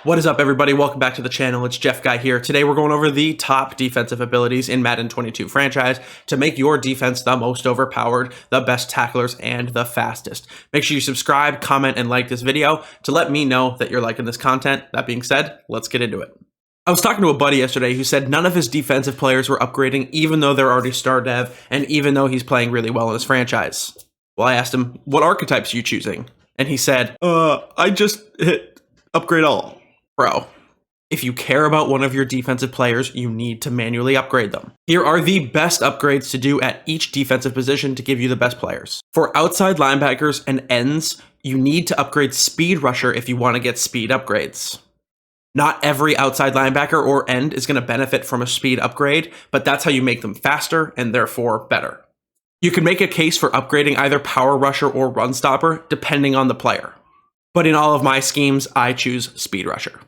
What is up, everybody? Welcome back to the channel. It's Jeff Guy here. Today we're going over the top defensive abilities in Madden 22 franchise to make your defense the most overpowered, the best tacklers, and the fastest. Make sure you subscribe, comment, and like this video to let me know that you're liking this content. That being said, let's get into it. I was talking to a buddy yesterday who said none of his defensive players were upgrading even though they're already star dev and even though he's playing really well in his franchise. Well, I asked him, what archetypes are you choosing? And he said, I just hit upgrade all. Bro, if you care about one of your defensive players, you need to manually upgrade them. Here are the best upgrades to do at each defensive position to give you the best players. For outside linebackers and ends, you need to upgrade speed rusher if you want to get speed upgrades. Not every outside linebacker or end is going to benefit from a speed upgrade, but that's how you make them faster and therefore better. You can make a case for upgrading either power rusher or run stopper, depending on the player. But in all of my schemes, I choose speed rusher.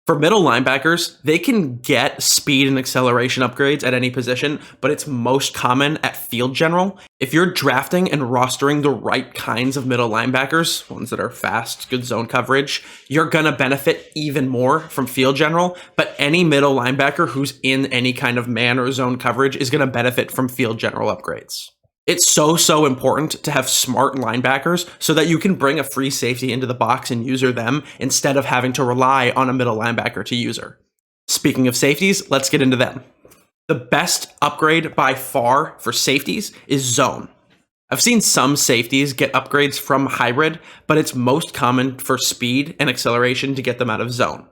For middle linebackers, they can get speed and acceleration upgrades at any position, but it's most common at field general. If you're drafting and rostering the right kinds of middle linebackers, ones that are fast, good zone coverage, you're gonna benefit even more from field general, but any middle linebacker who's in any kind of man or zone coverage is gonna benefit from field general upgrades. It's so important to have smart linebackers so that you can bring a free safety into the box and user them instead of having to rely on a middle linebacker to user. Speaking of safeties, let's get into them. The best upgrade by far for safeties is zone. I've seen some safeties get upgrades from hybrid, but it's most common for speed and acceleration to get them out of zone.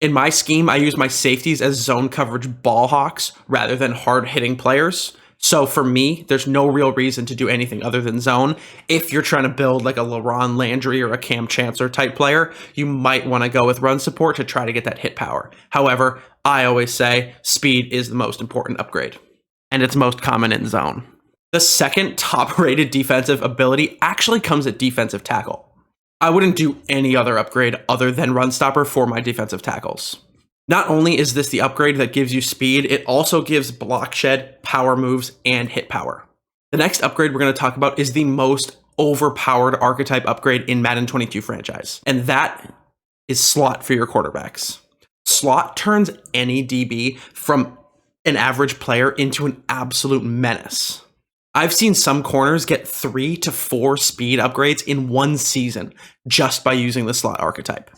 In my scheme, I use my safeties as zone coverage ball hawks rather than hard hitting players. So for me, there's no real reason to do anything other than zone. If you're trying to build like a LaRon Landry or a Cam Chancellor type player, you might want to go with run support to try to get that hit power. However, I always say speed is the most important upgrade, and it's most common in zone. The second top rated defensive ability actually comes at defensive tackle. I wouldn't do any other upgrade other than run stopper for my defensive tackles. Not only is this the upgrade that gives you speed, it also gives block shed, power moves, and hit power. The next upgrade we're going to talk about is the most overpowered archetype upgrade in Madden 22 franchise, and that is slot for your quarterbacks. Slot turns any DB from an average player into an absolute menace. I've seen some corners get 3 to 4 speed upgrades in one season just by using the slot archetype.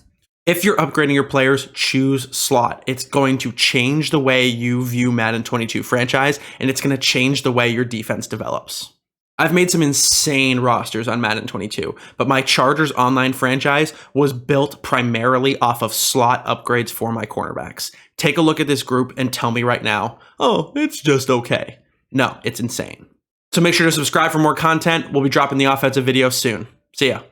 If you're upgrading your players, choose slot. It's going to change the way you view Madden 22 franchise, and it's going to change the way your defense develops. I've made some insane rosters on Madden 22, but my Chargers Online franchise was built primarily off of slot upgrades for my cornerbacks. Take a look at this group and tell me right now, oh, it's just okay. No, it's insane. So make sure to subscribe for more content. We'll be dropping the offensive video soon. See ya.